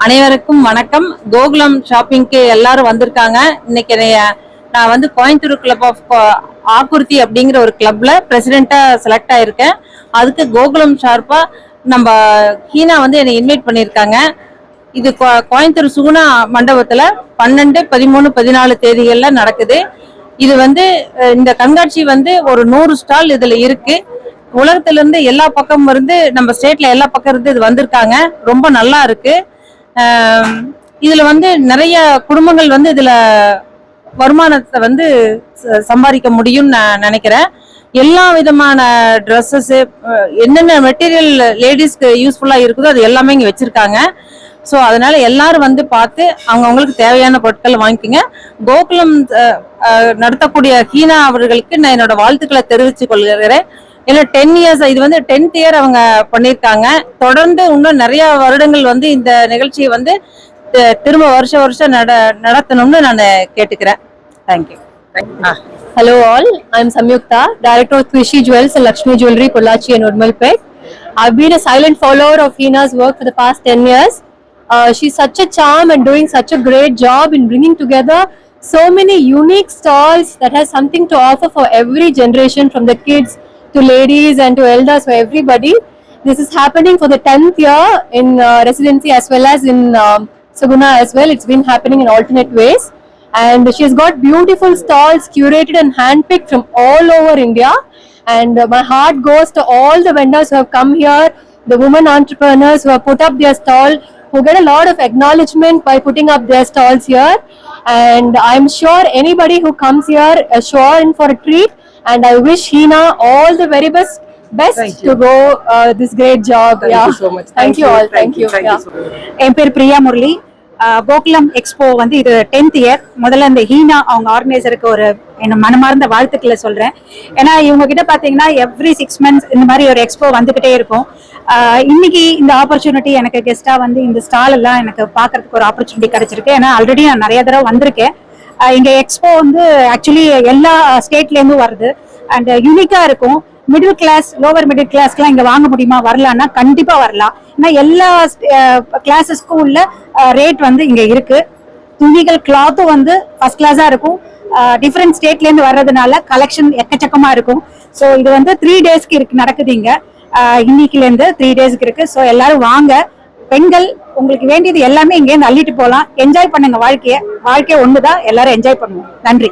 அனைவருக்கும் வணக்கம். கோகுலம் ஷாப்பிங்க்கு எல்லாரும் வந்திருக்காங்க. இன்னைக்கு நான் வந்து கோயம்புத்தூர் கிளப் ஆஃப் ஆக்குர்த்தி அப்படிங்கிற ஒரு கிளப்ல பிரசிடென்ட்டா செலக்ட் ஆயிருக்கேன். அதுக்கு கோகுலம் ஷார்ப்பா நம்ம ஹீனா வந்து என்னை இன்வைட் பண்ணியிருக்காங்க. இது கோயம்புத்தூர் சுகுணா மண்டபத்துல 12, 13, 14 தேதிகள்ல நடக்குது. இது வந்து இந்த கண்காட்சி வந்து ஒரு 100 ஸ்டால் இதுல இருக்கு. உலகத்துல இருந்து எல்லா பக்கம் இருந்து நம்ம ஸ்டேட்ல எல்லா பக்கம் இருந்து இது வந்திருக்காங்க. ரொம்ப நல்லா இருக்கு. இதுல வந்து நிறைய குடும்பங்கள் வந்து இதுல வருமானத்தை வந்து சம்பாதிக்க முடியும்னு நான் நினைக்கிறேன். எல்லா விதமான ட்ரெஸ்ஸஸ், என்னென்ன மெட்டீரியல் லேடிஸ்க்கு யூஸ்ஃபுல்லா இருக்குதோ அது எல்லாமே இங்க வச்சிருக்காங்க. ஸோ அதனால எல்லாரும் வந்து பார்த்து அவங்களுக்கு தேவையான பொருட்கள் வாங்கிக்கோங்க. கோகுலம் நடத்தக்கூடிய ஹீனா அவர்களுக்கு நான் என்னோட வாழ்த்துக்களை தெரிவித்துக் கொள்கிறேன். இல்லை 10 இயர்ஸ், இது வந்து 10th இயர் அவங்க பண்ணியிருக்காங்க. தொடர்ந்து இன்னும் நிறைய வருடங்கள் வந்து இந்த நிகழ்ச்சியை வந்து திரும்ப வருஷம் நடத்தணும்னு நான் கேட்டுக்கிறேன். Thank you. Hello all, I am Samyukta, Director of Krishi Jewels and Lakshmi Jewelry, Pollachi and Udmalpet. I've been a silent follower of Heena's work for the past 10 years. She's such a charm and doing such a great job in bringing together so many unique stalls that has something to offer for every generation, from the kids to ladies and to elders, for everybody. This is happening for the 10th year in residency as well as in Saguna as well. It's been happening in alternate ways. And she has got beautiful stalls curated and handpicked from all over India. And my heart goes to all the vendors who have come here, the women entrepreneurs who have put up their stall, who get a lot of acknowledgement by putting up their stalls here. And I'm sure anybody who comes here is sure in for a treat. And I wish Heena all the very best to go this great job. Thank you so much. Thank you all. Thank you. என் பேர் Priya Murali. Gokulam expo வந்து இது 10th year. முதல்ல இந்த ஹீனா அவங்க ஆர்கனைசருக்கு ஒரு என்ன மனமார்ந்த வாழ்த்துக்களை சொல்றேன். ஏன்னா இவங்க கிட்ட பாத்தீங்கன்னா எவ்ரி 6 months இந்த மாதிரி ஒரு எக்ஸ்போ வந்துகிட்டே இருக்கும். இன்னைக்கு இந்த ஆப்பர்ச்சுனிட்டி எனக்கு கெஸ்டா வந்து இந்த ஸ்டால் எல்லாம் எனக்கு பாக்குறதுக்கு ஒரு ஆப்பர்ச்சுனிட்டி கிடைச்சிருக்கு. ஏன்னா ஆல்ரெடி நான் நிறைய தடவை வந்திருக்கேன். இங்க எக்ஸ்போ வந்து ஆக்சுவலி எல்லா ஸ்டேட்ல இருந்தும் வருது அண்ட் யூனிக்கா இருக்கும். மிடில் கிளாஸ், லோவர் மிடில் கிளாஸ்க்குலாம் இங்க வாங்க முடியுமா, வரலாம்னா கண்டிப்பா வரலாம். ஏன்னா எல்லா கிளாஸஸ்க்கும் உள்ள ரேட் வந்து இங்க இருக்கு. துணிகள் கிளாத்தும் வந்து ஃபர்ஸ்ட் கிளாஸா இருக்கும். டிஃப்ரெண்ட் ஸ்டேட்ல இருந்து வர்றதுனால கலெக்ஷன் எக்கச்சக்கமா இருக்கும். ஸோ இது வந்து 3 daysக்கு இருக்கு நடக்குது இங்க. இன்னைக்குல இருந்து 3 daysக்கு இருக்கு. ஸோ எல்லாரும் வாங்க. பெண்கள் உங்களுக்கு வேண்டியது எல்லாமே இங்கே அள்ளிட்டு போகலாம். என்ஜாய் பண்ணுங்க வாழ்க்கையை ஒண்ணுதான், எல்லாரும் என்ஜாய் பண்ணுவோம். நன்றி.